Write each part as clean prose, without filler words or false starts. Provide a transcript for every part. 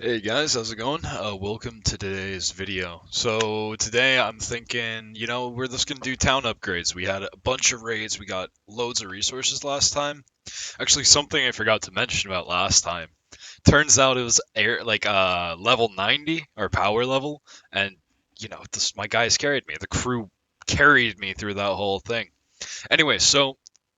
Hey guys, how's it going? Welcome to today's video. So today I'm thinking, we're just gonna do town upgrades. We had a bunch of raids, we got loads of resources last time. Actually, something I forgot to mention about last time. Turns out it was level 90 or power level, and my guys carried me. The crew carried me through that whole thing. Anyway, so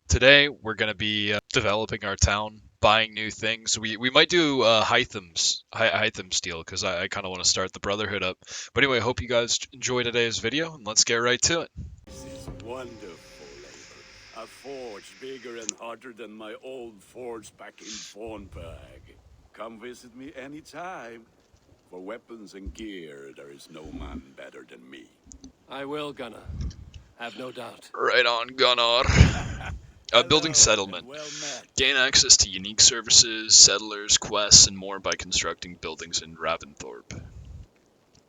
today we're gonna be developing our town, buying new things. We might do Hytham steel because I kind of want to start the brotherhood up. But anyway, hope you guys enjoy today's video and let's get right to it. This is wonderful labor. A forge bigger and hotter than my old forge back in Fawnburg. Come visit me anytime. For weapons and gear, there is no man better than me. I will, Gunnar. Have no doubt. Right on, Gunnar. Building Hello, settlement. and well met. Gain access to unique services, settlers, quests, and more by constructing buildings in Ravensthorpe.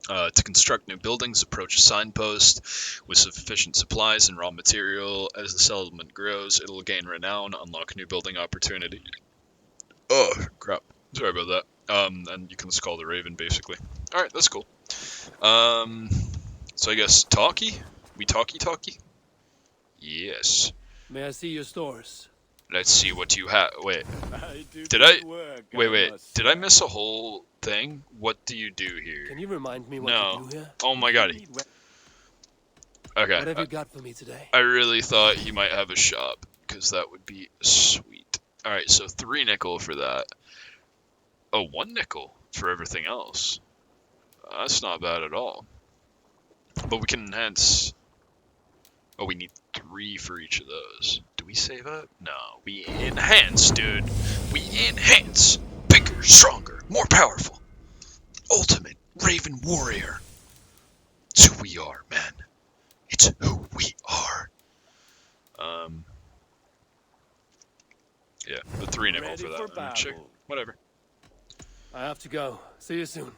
To construct new buildings, approach a signpost with sufficient supplies and raw material. As the settlement grows, it'll gain renown, unlock new building opportunity. Oh, crap. Sorry about that. And you can just call the Raven, basically. Alright, that's cool. So I guess talkie? We talkie? Yes. May I see your stores? Let's see what you have. Wait. Do Did good I? work, Wait. must Did I say. miss a whole thing? What do you do here? Can you remind me what No. you do here? Oh my god. Okay. What have you got for me today? I really thought he might have a shop, because that would be sweet. Alright, so 3 nickel for that. Oh, 1 nickel for everything else. That's not bad at all. But we can enhance. Oh, we need 3 for each of those. Do we save up? No, we enhance, dude. We enhance. Bigger, stronger, more powerful. Ultimate Raven Warrior. It's who we are, man. It's who we are. Yeah, the 3 nickel Ready for for that. Check. battle. Whatever. I have to go. See you soon.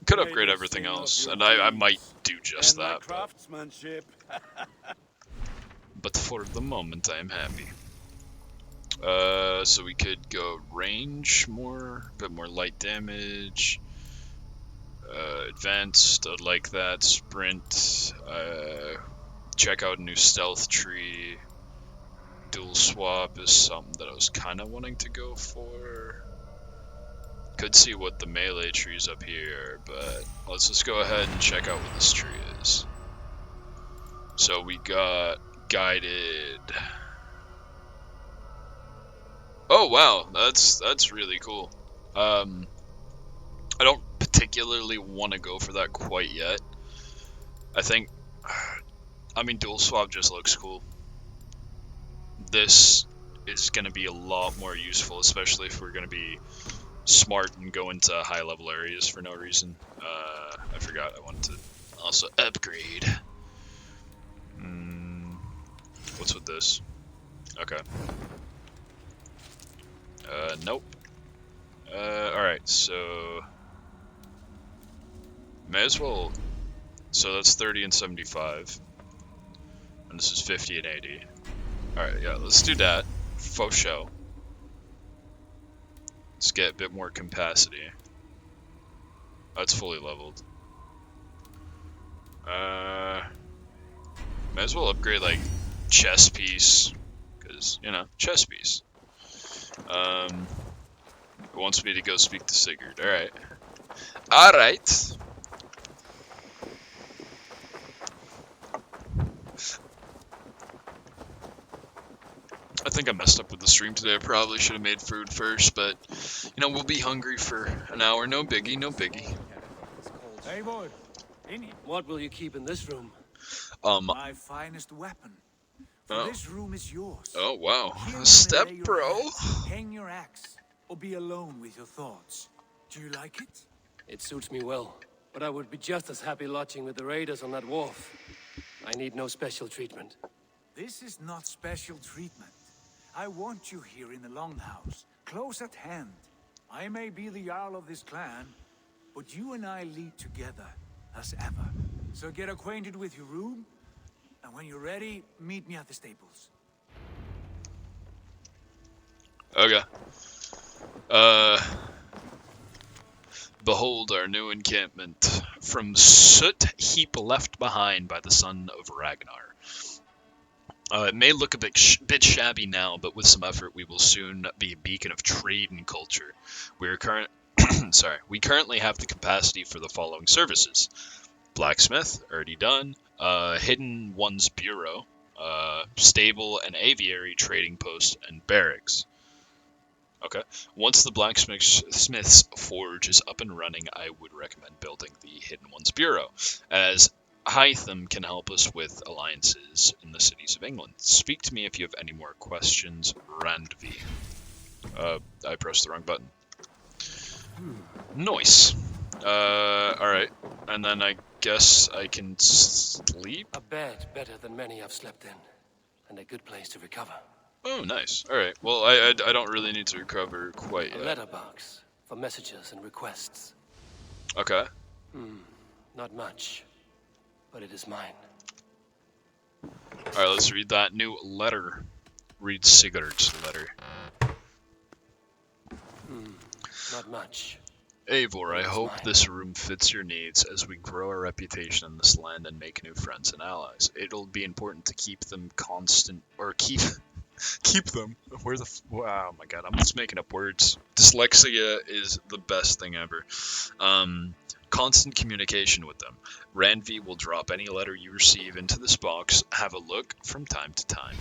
Could May upgrade the everything sing of else, your and I might deeds do just and my that. craftsmanship. But for the moment, I am happy. So we could go range more, bit more light damage. Advanced, I'd like that. Sprint. Check out a new stealth tree. Dual swap is something that I was kind of wanting to go for. Could see what the melee tree's up here, but let's just go ahead and check out what this tree is. So we got guided. Oh wow, that's really cool. I don't particularly want to go for that quite yet. I mean, dual swap just looks cool. This is going to be a lot more useful, especially if we're going to be smart and go into high level areas for no reason. I forgot I wanted to also upgrade. What's with this? Okay. Nope. Alright, so may as well. So that's 30 and 75. And this is 50 and 80. Alright, yeah, let's do that. Faux show. Let's get a bit more capacity. Oh, it's fully leveled. May as well upgrade, like, chess piece. Because, chess piece. It wants me to go speak to Sigurd. Alright. Alright. I think I messed up with the stream today. I probably should have made food first, but we'll be hungry for an hour. No biggie, no biggie. Hey boy, in here. What will you keep in this room? My finest weapon. For Oh. this room is yours. Oh wow, Here you may step lay your bro. head, hang your axe, or be alone with your thoughts. Do you like it? It suits me well, but I would be just as happy lodging with the raiders on that wharf. I need no special treatment. This is not special treatment. I want you here in the Longhouse, close at hand. I may be the Jarl of this clan, but you and I lead together, as ever. So get acquainted with your room, and when you're ready, meet me at the stables. Okay. Behold our new encampment, from soot heap left behind by the son of Ragnar. It may look a bit shabby now, but with some effort we will soon be a beacon of trade and culture. We currently have the capacity for the following services: blacksmith, already done, hidden one's bureau, stable and aviary trading post, and barracks. Okay. Once the blacksmith's forge is up and running, I would recommend building the Hidden Ones Bureau, as Hytham can help us with alliances in the cities of England. Speak to me if you have any more questions, Randvi. I pressed the wrong button. Nice. Alright. And then I guess I can sleep? A bed better than many I've slept in, and a good place to recover. Oh, nice. Alright. Well, I don't really need to recover quite yet. A letterbox for messages and requests. Okay. Not much, but it is mine. Alright, let's read that new letter. Read Sigurd's letter. Not much. Eivor, I hope this room fits your needs as we grow our reputation in this land and make new friends and allies. It'll be important to keep them constant, or keep them. Oh my god, I'm just making up words. Dyslexia is the best thing ever. Constant communication with them. Randvi will drop any letter you receive into this box. Have a look from time to time.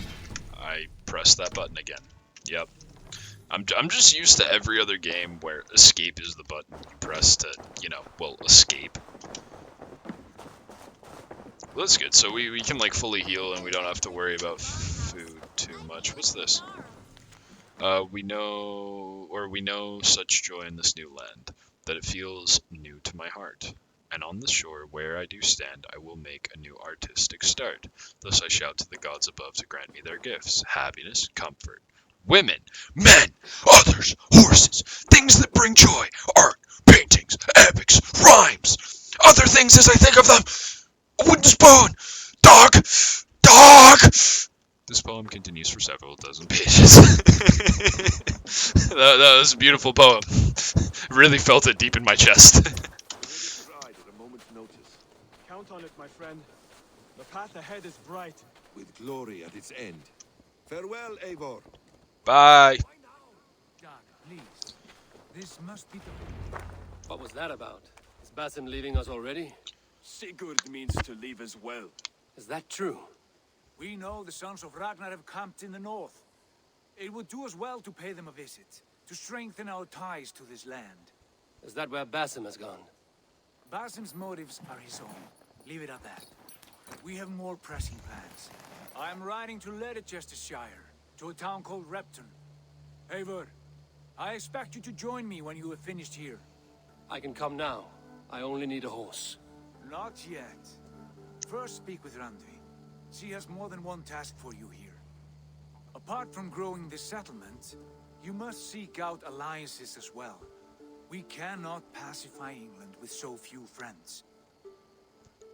I press that button again. Yep. I'm just used to every other game where escape is the button you press to, escape. Well, that's good. So we can like fully heal and we don't have to worry about food too much. What's this? We know such joy in this new land, that it feels new to my heart. And on the shore where I do stand, I will make a new artistic start. Thus I shout to the gods above to grant me their gifts: happiness, comfort, women, men, others, horses, things that bring joy, art, paintings, epics, rhymes, other things as I think of them. A wooden spoon, dog. This poem continues for several dozen pages. that was a beautiful poem. Really felt it deep in my chest. At a moment's notice. Count on it, my friend. The path ahead is bright, with glory at its end. Farewell, Eivor. Bye. Doug, please. This must be the... What was that about? Is Basim leaving us already? Sigurd means to leave as well. Is that true? We know the sons of Ragnar have camped in the north. It would do us well to pay them a visit, to strengthen our ties to this land. Is that where Basim has gone? Basim's motives are his own. Leave it at that. We have more pressing plans. I am riding to Leicestershire, to a town called Repton. Eivor, I expect you to join me when you have finished here. I can come now. I only need a horse. Not yet. First speak with Randvi. She has more than one task for you here. Apart from growing this settlement, you must seek out alliances as well. We cannot pacify England with so few friends.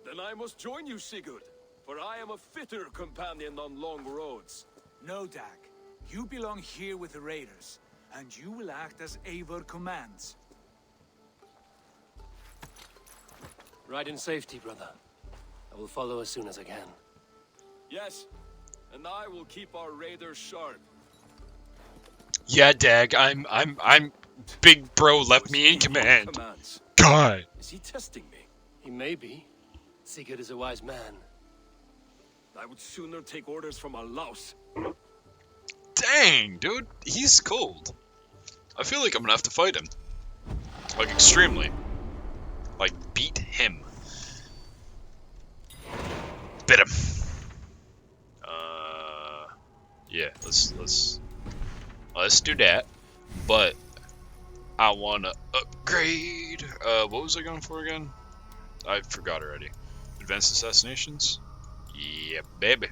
Then I must join you, Sigurd, for I am a fitter companion on long roads. No, Dag. You belong here with the raiders, and you will act as Eivor commands. Ride in safety, brother. I will follow as soon as I can. Yes, and I will keep our raiders sharp. Yeah, Dag, I'm big bro left me in command. Commands. God. Is he testing me? He may be. Sigurd is a wise man. I would sooner take orders from a louse. Dang, dude, he's cold. I feel like I'm gonna have to fight him. Like, extremely. Like, beat him. Bit him. Yeah, let's do that. But I wanna upgrade. What was I going for again? I forgot already. Advanced assassinations? Yeah, baby.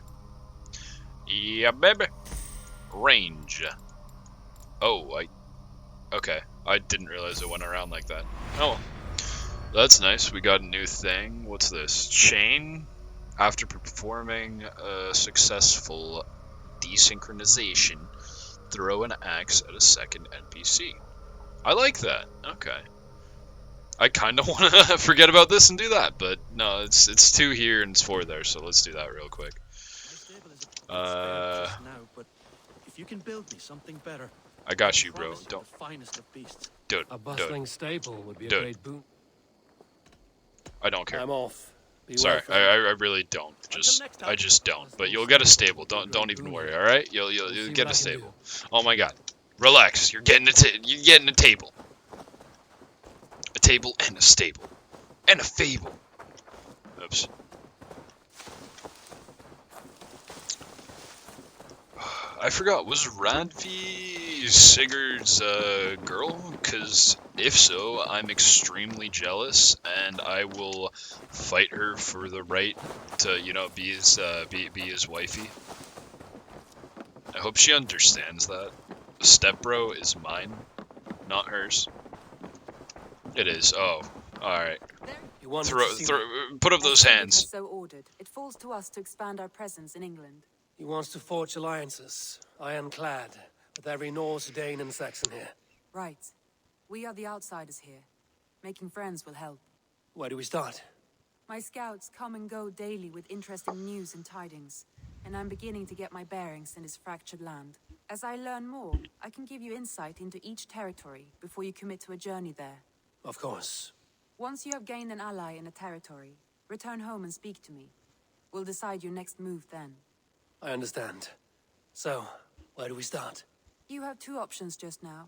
Yeah, baby. Range. Oh, okay. I didn't realize it went around like that. Oh, that's nice. We got a new thing. What's this? Chain. After performing a successful desynchronization, throw an axe at a second NPC. I like that. Okay. I kind of want to forget about this and do that, but no, it's 2 here and it's 4 there, so let's do that real quick. My stable is a bit spare just now, but if you can build me something better, I I got you, bro. promise you Don't the finest of beasts. do it. A Do it. bustling stable would be a Do it. great boon. I don't care. I'm off. Be Sorry, well, friend. I really don't. Until next time. I just don't. But Bustling you'll get a stable stable. would be a Don't great even boon. worry. All right, you'll See get what a I can do. stable. Oh my God, relax. You're getting a table, a table and a stable, and a fable. Oops. I forgot. Was Radvi Sigurd's girl? Because if so, I'm extremely jealous, and I will fight her for the right to, be his wifey. I hope she understands that. Stepbro is mine, not hers. It is. Oh, all right. You wanted Throw, to see throw, me. put up As those Sigurd hands. has so ordered, it falls to us to expand our presence in England. He wants to forge alliances, ironclad, with every Norse, Dane, and Saxon here. Right. We are the outsiders here. Making friends will help. Where do we start? My scouts come and go daily with interesting news and tidings, and I'm beginning to get my bearings in this fractured land. As I learn more, I can give you insight into each territory before you commit to a journey there. Of course. Once you have gained an ally in a territory, return home and speak to me. We'll decide your next move then. I understand. So, where do we start? You have 2 options just now.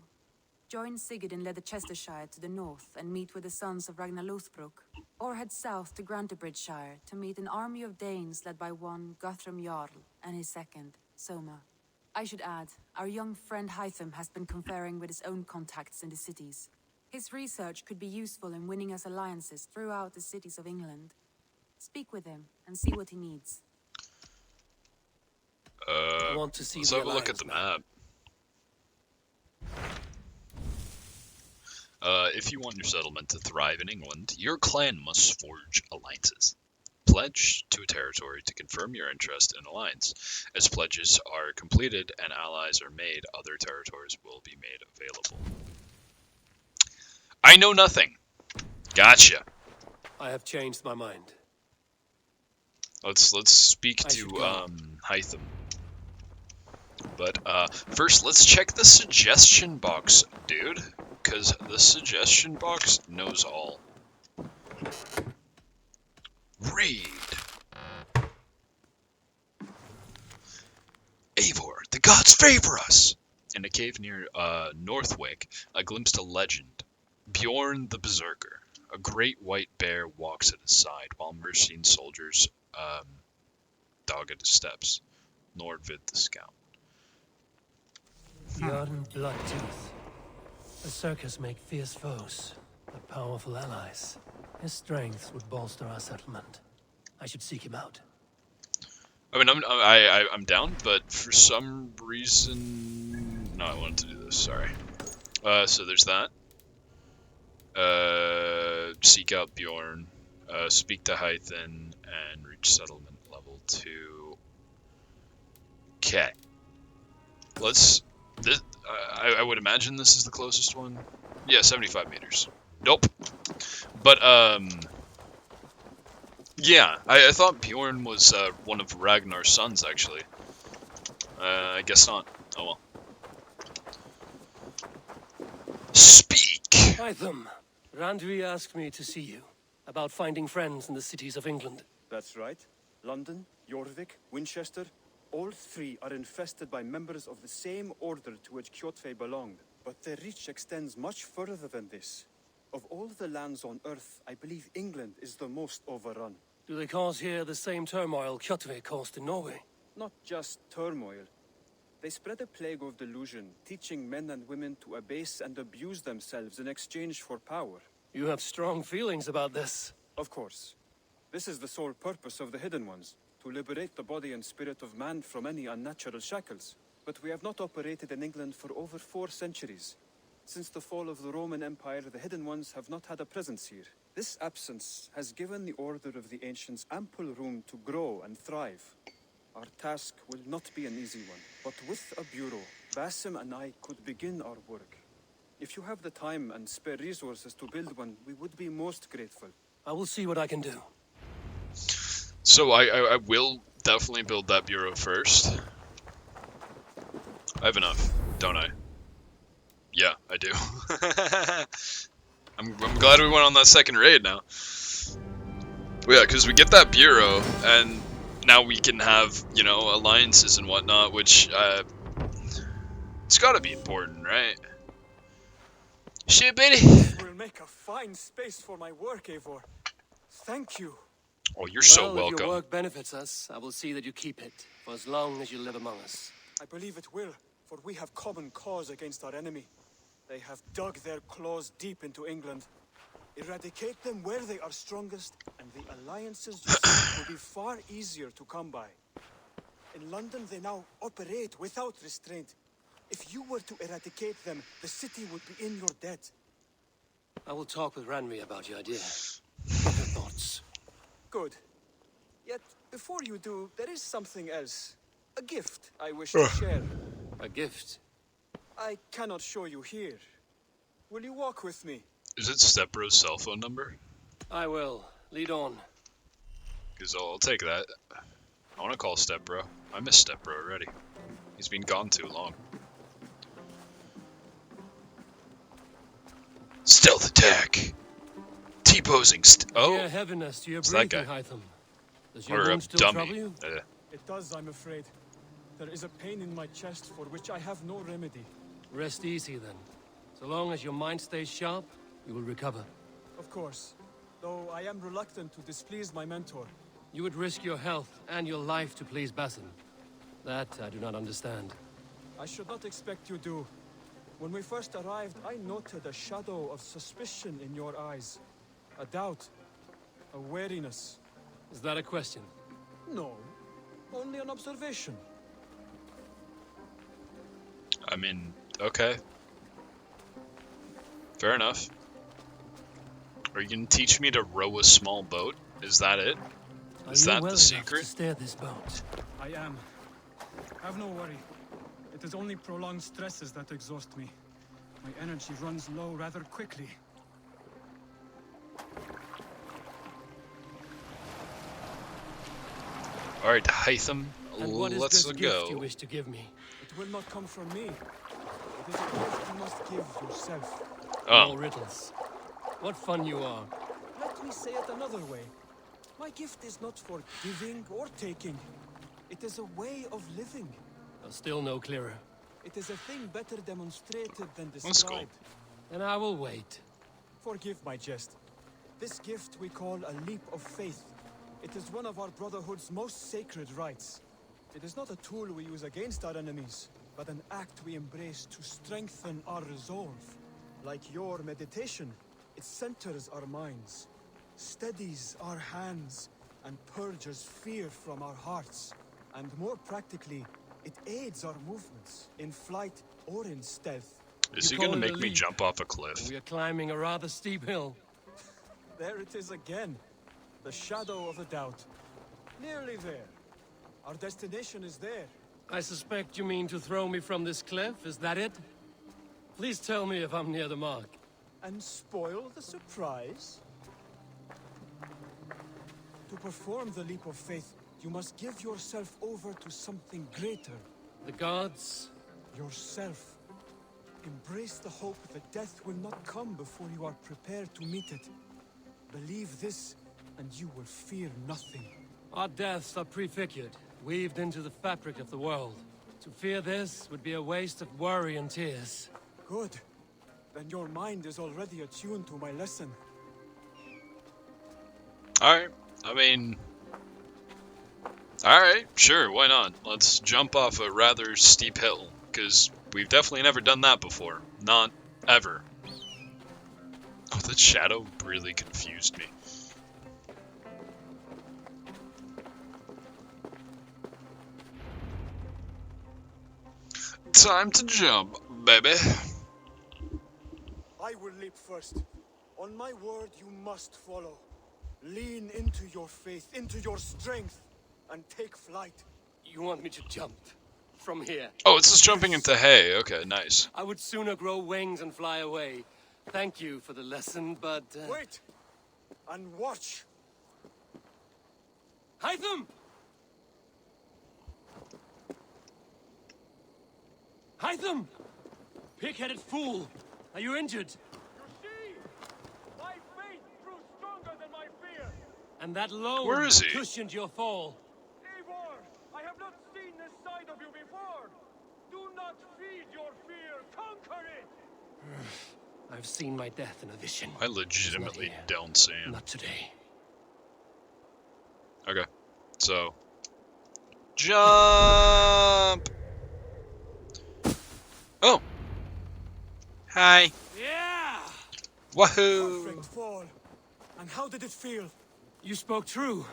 Join Sigurd in Leicestershire to the north and meet with the sons of Ragnar Lothbrok, or head south to Grantebridgeshire to meet an army of Danes led by one Guthrum Jarl and his second, Soma. I should add, our young friend Hytham has been conferring with his own contacts in the cities. His research could be useful in winning us alliances throughout the cities of England. Speak with him and see what he needs. I want to see Let's the have a look at alliance the map. map. If you want your settlement to thrive in England, your clan must forge alliances. Pledge to a territory to confirm your interest in alliance. As pledges are completed and allies are made, other territories will be made available. I know nothing. Gotcha. I have changed my mind. Let's speak I to should go. Hytham. But first, let's check the suggestion box, dude, because the suggestion box knows all. Read. Eivor, the gods favor us! In a cave near Northwick, I glimpsed a legend. Bjorn the Berserker. A great white bear walks at his side, while Mercian soldiers dog at his steps. Nordvid the Scout. Bjorn Bloodtooth. Berserkers make fierce foes, but powerful allies. His strength would bolster our settlement. I should seek him out. I mean, I'm down, but for some reason, no, I wanted to do this. Sorry. So there's that. Seek out Bjorn. Speak to Hythen and reach settlement level 2. Okay. Let's. This. I would imagine this is the closest one. Yeah, 75 meters. Nope. But yeah, I thought Bjorn was one of Ragnar's sons, actually. I guess not. Oh well. Speak! Hytham, Randvi asked me to see you, about finding friends in the cities of England. That's right. London, Jorvik, Winchester, all 3 are infested by members of the same order to which Kjotve belonged. But their reach extends much further than this. Of all the lands on Earth, I believe England is the most overrun. Do they cause here the same turmoil Kjotve caused in Norway? Not just turmoil. They spread a plague of delusion, teaching men and women to abase and abuse themselves in exchange for power. You have strong feelings about this. Of course. This is the sole purpose of the Hidden Ones, to liberate the body and spirit of man from any unnatural shackles. But we have not operated in England for over 4 centuries. Since the fall of the Roman Empire, the Hidden Ones have not had a presence here. This absence has given the Order of the Ancients ample room to grow and thrive. Our task will not be an easy one, but with a bureau, Basim and I could begin our work. If you have the time and spare resources to build one, we would be most grateful. I will see what I can do. So I will definitely build that bureau first. I have enough, don't I? Yeah, I do. I'm glad we went on that second raid now. Well, yeah, because we get that bureau, and now we can have, you know, alliances and whatnot, which, it's gotta be important, right? Shit, baby! This will make a fine space for my work, Eivor. Thank you. Oh, you're so Well, if your welcome. work benefits us, I will see that you keep it, for as long as you live among us. I believe it will, for we have common cause against our enemy. They have dug their claws deep into England. Eradicate them where they are strongest, and the alliances you seek will be far easier to come by. In London, they now operate without restraint. If you were to eradicate them, the city would be in your debt. I will talk with Ranri about your idea. Get her thoughts. Good. Yet, before you do, there is something else. A gift I wish to share. A gift. I cannot show you here. Will you walk with me? Is it Stepbro's cell phone number? I will. Lead on. Because I'll take that. I want to call Stepbro. I miss Stepbro already. He's been gone too long. Stealth attack! T-posing oh! Near heaviness to your It's that breathing, guy. Hytham. Does your Or a wound still trouble dummy. you? It does, I'm afraid. There is a pain in my chest for which I have no remedy. Rest easy then. So long as your mind stays sharp, you will recover. Of course. Though I am reluctant to displease my mentor. You would risk your health and your life to please Basin. That I do not understand. I should not expect you do. When we first arrived, I noted a shadow of suspicion in your eyes. A doubt. A wariness. Is that a question? No. Only an observation. I mean, okay. Fair enough. Are you gonna teach me to row a small boat? Is that it? Is that the secret? To steer this boat? I am. Have no worry. It is only prolonged stresses that exhaust me. My energy runs low rather quickly. Alright, Hytham, And what is let's this gift go. you wish to give me? It will not come from me. It is a gift you must give yourself. Oh, More riddles. What fun you are. Let me say it another way. My gift is not for giving or taking. It is a way of living. Still no clearer. It is a thing better demonstrated than That's cool. described. Then I will wait. Forgive my jest. This gift we call a leap of faith. It is one of our Brotherhood's most sacred rites. It is not a tool we use against our enemies, but an act we embrace to strengthen our resolve. Like your meditation, it centers our minds, steadies our hands, and purges fear from our hearts. And more practically, it aids our movements, in flight or in stealth. Is he You call gonna it a make me leap. jump off a cliff? We are climbing a rather steep hill. There it is again. The shadow of a doubt. Nearly there. Our destination is there. I suspect you mean to throw me from this cliff, is that it? Please tell me if I'm near the mark. And spoil the surprise? To perform the leap of faith, you must give yourself over to something greater. The gods? Yourself. Embrace the hope that death will not come before you are prepared to meet it. Believe this, and you will fear nothing. Our deaths are prefigured, weaved into the fabric of the world. To fear this would be a waste of worry and tears. Good. Then your mind is already attuned to my lesson. Alright, I mean... Alright, sure, why not? Let's jump off a rather steep hill, because we've definitely never done that before. Not ever. Oh, that shadow really confused me. Time to jump, baby. I will leap first. On my word, you must follow. Lean into your faith, into your strength, and take flight. You want me to jump? from here. Oh, it's just jumping into hay. Okay, nice. I would sooner grow wings and fly away. Thank you for the lesson, but... Wait! And watch! Hytham! Hytham! Pig-headed fool! Are you injured? You see? My faith grew stronger than my fear. And that load Where is he? cushioned your fall. Eivor, I have not seen this side of you before. Do not feed your fear. Conquer it. I've seen my death in a vision. I legitimately It's not here. don't see him. Not today. Okay, so jump. Oh, hi. Yeah! Wahoo! Perfect fall. And how did it feel? You spoke true.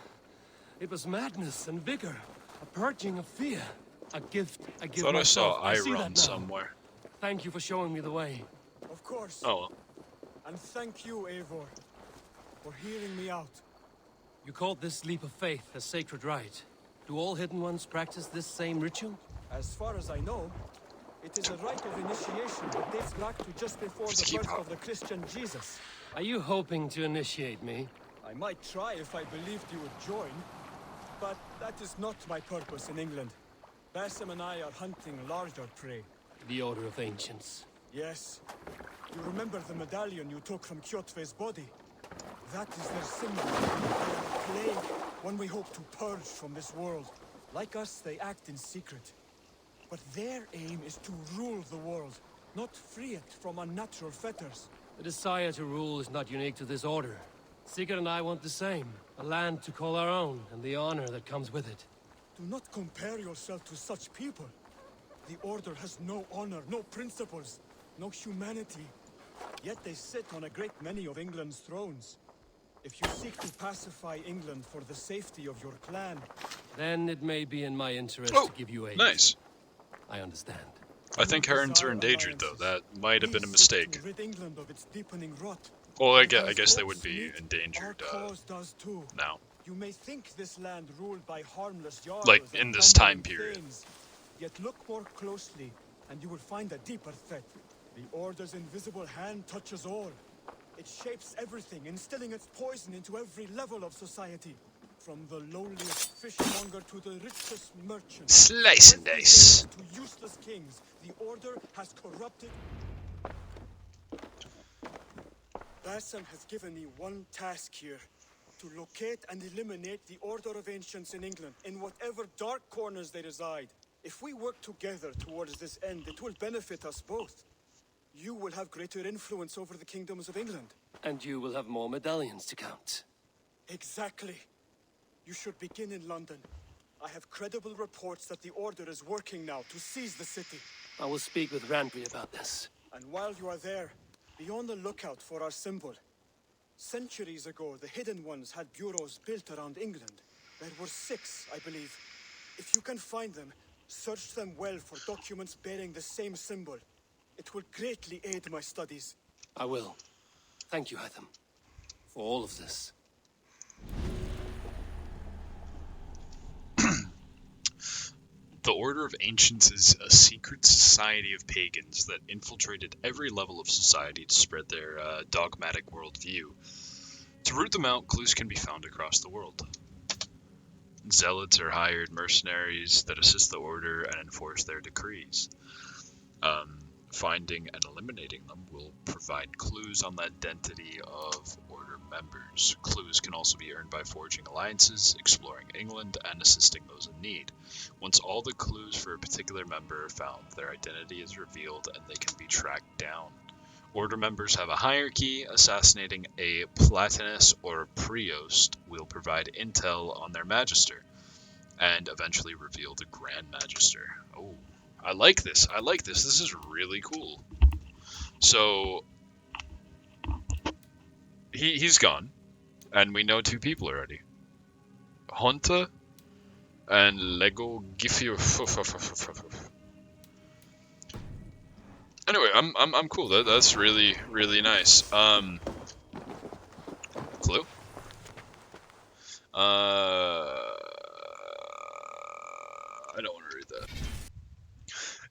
It was madness and vigor. A purging of fear. A gift I give Thought I myself. saw I see that Iron now. somewhere. Thank you for showing me the way. Of course. Oh, well. And thank you, Eivor, for hearing me out. You called this leap of faith a sacred rite. Do all Hidden Ones practice this same ritual? As far as I know, it is a rite of initiation that dates back to just before the birth of the Christian Jesus. Are you hoping to initiate me? I might try if I believed you would join, but that is not my purpose in England. Basim and I are hunting larger prey. The Order of Ancients. Yes. You remember the medallion you took from Kjotve's body? That is their symbol. A plague, one we hope to purge from this world. Like us, they act in secret. But their aim is to rule the world, not free it from unnatural fetters. The desire to rule is not unique to this order. Sigurd and I want the same. A land to call our own, and the honor that comes with it. Do not compare yourself to such people. The Order has no honor, no principles, no humanity. Yet they sit on a great many of England's thrones. If you seek to pacify England for the safety of your clan... Then it may be in my interest Oh, to give you aid. nice. I understand. I think herons are endangered, though. That might have been a mistake. To rid England of its deepening rot. Well, I Because guess they God's would be need, endangered our cause does too. now. You may think this land ruled by harmless jarls Like, and in this time tumbling period. thanes. Yet look more closely, and you will find a deeper threat. The Order's invisible hand touches all. It shapes everything, instilling its poison into every level of society. From the lowliest fishmonger to the richest merchant. Slice and dice. To useless kings, the Order has corrupted. Basim has given me one task here. To locate and eliminate the Order of Ancients in England, in whatever dark corners they reside. If we work together towards this end, it will benefit us both. You will have greater influence over the kingdoms of England. And you will have more medallions to count. Exactly. You should begin in London. I have credible reports that the Order is working now to seize the city. I will speak with Randry about this. And while you are there, be on the lookout for our symbol. Centuries ago, the Hidden Ones had bureaus built around England. There were 6, I believe. If you can find them, search them well for documents bearing the same symbol. It will greatly aid my studies. I will. Thank you, Hytham, for all of this. The Order of Ancients is a secret society of pagans that infiltrated every level of society to spread their dogmatic worldview. To root them out, clues can be found across the world. Zealots are hired mercenaries that assist the Order and enforce their decrees. Finding and eliminating them will provide clues on the identity of Order members. Clues can also be earned by forging alliances, exploring England, and assisting those in need. Once all the clues for a particular member are found, their identity is revealed and they can be tracked down. Order members have a hierarchy. Assassinating a Platinus or Priost will provide intel on their Magister, and eventually reveal the Grand Magister. Oh. I like this. I like this. This is really cool. So he's gone, and we know 2 people already. Hunter and Lego Gifio. Anyway, I'm cool. That's really nice. Clue. I don't want to read that.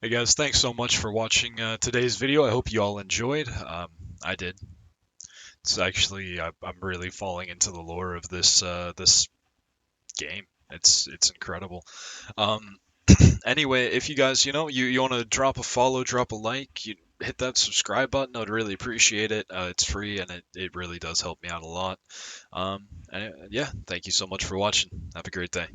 Hey guys, thanks so much for watching today's video. I hope you all enjoyed. I did. It's actually I'm really falling into the lore of this game. It's incredible. Um, anyway, if you guys you want to drop a follow, drop a like, you hit that subscribe button. I'd really appreciate it. It's free and it really does help me out a lot. And yeah, thank you so much for watching. Have a great day.